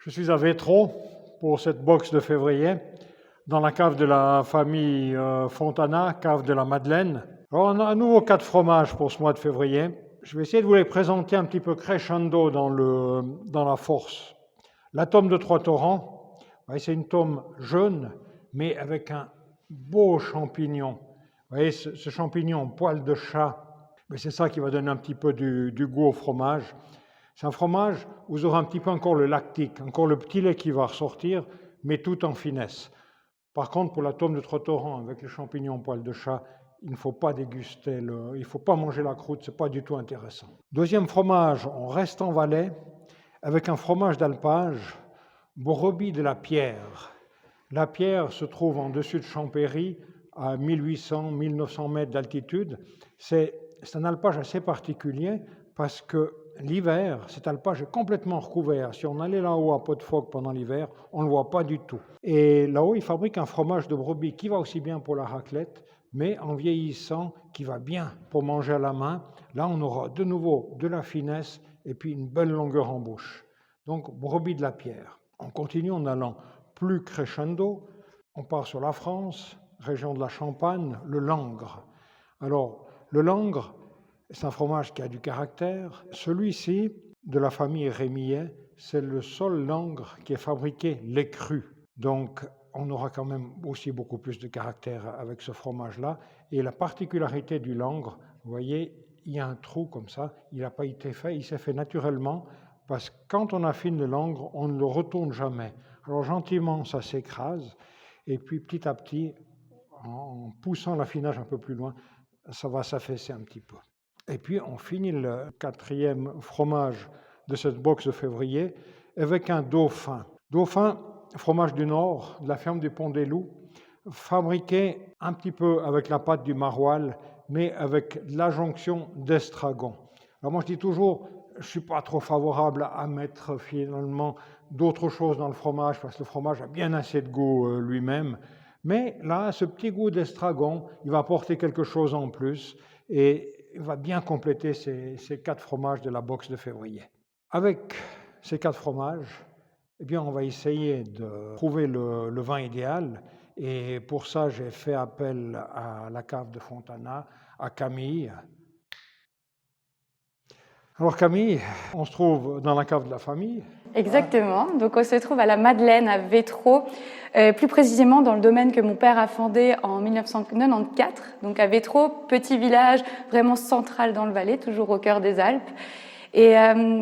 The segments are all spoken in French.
Je suis à Vétro pour cette boxe de février, dans la cave de la famille Fontana, cave de la Madeleine. Alors on a à nouveau 4 fromages pour ce mois de février. Je vais essayer de vous les présenter un petit peu crescendo dans la force. La tome de Trois-Torrents, c'est une tome jaune, mais avec un beau champignon. Vous voyez, ce champignon poil de chat, c'est ça qui va donner un petit peu du goût au fromage. C'est un fromage où vous aurez un petit peu encore le lactique, encore le petit lait qui va ressortir, mais tout en finesse. Par contre, pour la tome de Trois-Torrents avec les champignons poil de chat, il ne faut pas déguster, il ne faut pas manger la croûte, ce n'est pas du tout intéressant. Deuxième fromage, on reste en Valais, avec un fromage d'alpage, brebis de la Pierre. La Pierre se trouve en dessus de Champéry, à 1800-1900 mètres d'altitude. C'est un alpage assez particulier parce que l'hiver, cet alpage est complètement recouvert. Si on allait là-haut à Pot-de-Phoque pendant l'hiver, on ne le voit pas du tout. Et là-haut, ils fabriquent un fromage de brebis qui va aussi bien pour la raclette, mais en vieillissant, qui va bien pour manger à la main. Là, on aura de nouveau de la finesse et puis une belle longueur en bouche. Donc, brebis de la Pierre. On continue en allant plus crescendo. On part sur la France, région de la Champagne, le Langres. Alors, le Langres, c'est un fromage qui a du caractère. Celui-ci, de la famille Rémillet, c'est le seul Langres qui est fabriqué lait cru. Donc, on aura quand même aussi beaucoup plus de caractère avec ce fromage-là. Et la particularité du Langres, vous voyez, il y a un trou comme ça, il n'a pas été fait, il s'est fait naturellement, parce que quand on affine le Langres, on ne le retourne jamais. Alors, gentiment, ça s'écrase, et puis petit à petit, en poussant l'affinage un peu plus loin, ça va s'affaisser un petit peu. Et puis, on finit le 4e fromage de cette boxe de février avec un dauphin. Dauphin, fromage du Nord, de la ferme du Pont des Loups, fabriqué un petit peu avec la pâte du maroilles, mais avec l'adjonction d'estragon. Alors moi, je dis toujours, je ne suis pas trop favorable à mettre finalement d'autres choses dans le fromage, parce que le fromage a bien assez de goût lui-même. Mais là, ce petit goût d'estragon, il va apporter quelque chose en plus, et va bien compléter ces 4 fromages de la boxe de février. Avec ces 4 fromages, eh bien, on va essayer de trouver le vin idéal. Et pour ça, j'ai fait appel à la cave de Fontana, à Camille. Alors Camille, on se trouve dans la cave de la famille. Exactement, donc on se trouve à la Madeleine, à Vétro, plus précisément dans le domaine que mon père a fondé en 1994. Donc à Vétro, petit village vraiment central dans le Valais, toujours au cœur des Alpes. Et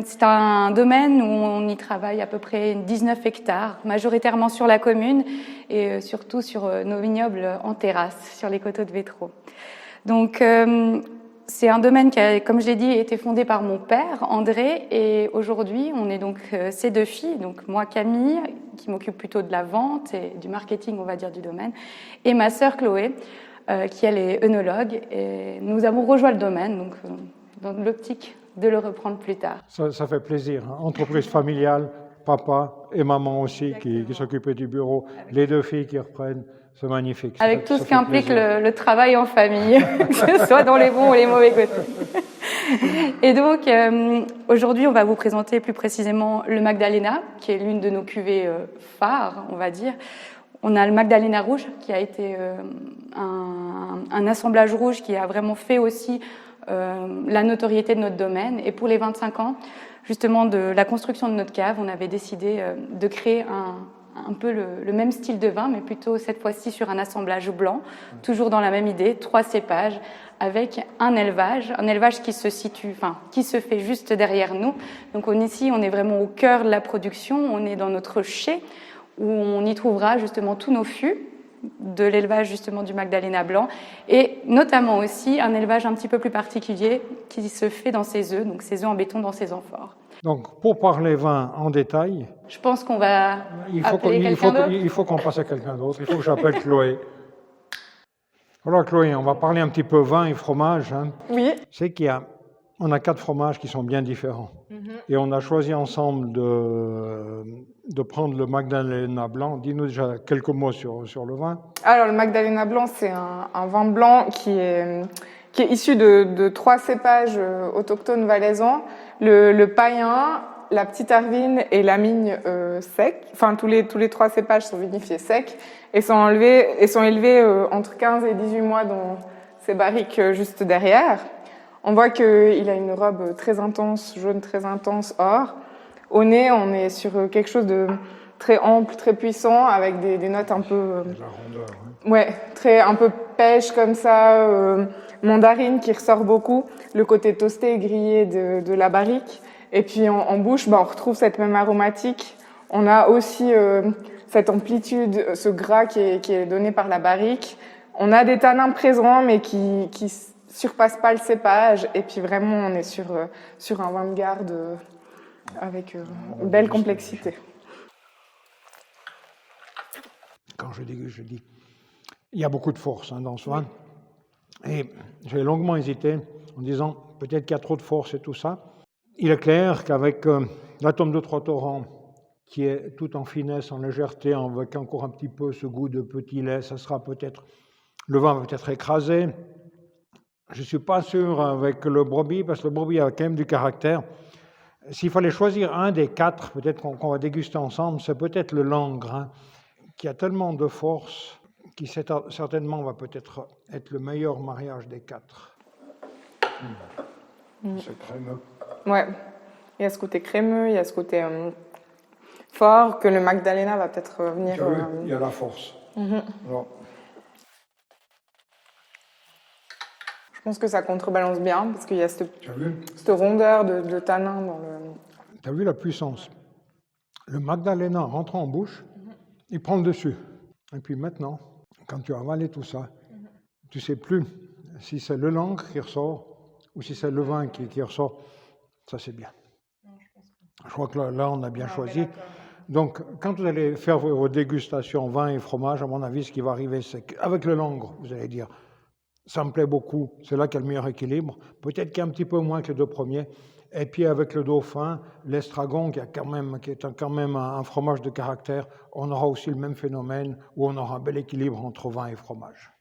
c'est un domaine où on y travaille à peu près 19 hectares, majoritairement sur la commune et surtout sur nos vignobles en terrasse, sur les coteaux de Vétro. Donc c'est un domaine qui a, comme je l'ai dit, été fondé par mon père, André, et aujourd'hui, on est donc ces 2 filles, donc moi Camille, qui m'occupe plutôt de la vente et du marketing, on va dire, du domaine, et ma sœur Chloé, qui elle est œnologue, et nous avons rejoint le domaine, donc dans l'optique de le reprendre plus tard. Ça fait plaisir, hein. Entreprise familiale, papa et maman aussi qui s'occupaient du bureau, les 2 filles qui reprennent. C'est magnifique. Avec tout ce qu'implique le travail en famille, que ce soit dans les bons ou les mauvais côtés. Et donc, aujourd'hui, on va vous présenter plus précisément le Magdalena, qui est l'une de nos cuvées phares, on va dire. On a le Magdalena rouge, qui a été un assemblage rouge qui a vraiment fait aussi la notoriété de notre domaine. Et pour les 25 ans, justement, de la construction de notre cave, on avait décidé de créer un peu le même style de vin, mais plutôt cette fois-ci sur un assemblage blanc, toujours dans la même idée, 3 cépages, avec un élevage qui se situe, qui se fait juste derrière nous. Donc ici, on est vraiment au cœur de la production, on est dans notre chai, où on y trouvera justement tous nos fûts, de l'élevage justement du Magdalena blanc, et notamment aussi un élevage un petit peu plus particulier qui se fait dans ses œufs, donc ses œufs en béton dans ses amphores. Donc, pour parler vin en détail, je pense qu'on va appeler quelqu'un d'autre. Il faut qu'on passe à quelqu'un d'autre. Il faut que j'appelle Chloé. Alors Chloé, on va parler un petit peu vin et fromage. Hein. Oui. C'est on a 4 fromages qui sont bien différents. Et on a choisi ensemble de prendre le Magdalena blanc. Dis-nous déjà quelques mots sur le vin. Alors le Magdalena blanc, c'est un vin blanc qui est issu de 3 cépages autochtones valaisans. Le païen, la petite Arvine et la Migne sec, enfin tous les 3 cépages sont vinifiés secs et sont élevés entre 15 et 18 mois dans ces barriques juste derrière. On voit qu'il a une robe très intense, jaune très intense, or. Au nez, on est sur quelque chose de très ample, très puissant, avec des notes un peu... La rondeur, un peu pêche comme ça, mandarine qui ressort beaucoup, le côté toasté et grillé de la barrique. Et puis en bouche, on retrouve cette même aromatique. On a aussi cette amplitude, ce gras qui est donné par la barrique. On a des tanins présents, mais qui surpassent pas le cépage. Et puis vraiment, on est sur un vin de garde avec une belle complexité. Quand je dis, il y a beaucoup de force dans ce vin. Et j'ai longuement hésité en disant peut-être qu'il y a trop de force et tout ça. Il est clair qu'avec la Tombe de Trois-Torrents, qui est tout en finesse, en légèreté, avec encore un petit peu ce goût de petit lait, ça sera peut-être, le vin va peut-être écraser. Je ne suis pas sûr avec le Brebis, parce que le Brebis a quand même du caractère. S'il fallait choisir un des 4, peut-être qu'on va déguster ensemble, c'est peut-être le Langres, qui a tellement de force, qui certainement va peut-être être le meilleur mariage des 4. C'est crémeux. Ouais, il y a ce côté crémeux, il y a ce côté fort que le Magdalena va peut-être venir... Tu as vu, il y a la force. Alors, je pense que ça contrebalance bien, parce qu'il y a cette rondeur de tanin dans le... Tu as vu la puissance. Le Magdalena rentrant en bouche, il prend le dessus. Et puis maintenant, quand tu as avalé tout ça, tu ne sais plus si c'est le Langres qui ressort ou si c'est le vin qui ressort. Ça, c'est bien. Je crois que là, on a bien choisi. Donc, quand vous allez faire vos dégustations vin et fromage, à mon avis, ce qui va arriver, c'est qu'avec le Langres, vous allez dire, ça me plaît beaucoup, c'est là qu'il y a le meilleur équilibre. Peut-être qu'il y a un petit peu moins que les 2 premiers. Et puis avec le Dauphin, l'Estragon, qui est quand même un fromage de caractère, on aura aussi le même phénomène où on aura un bel équilibre entre vin et fromage.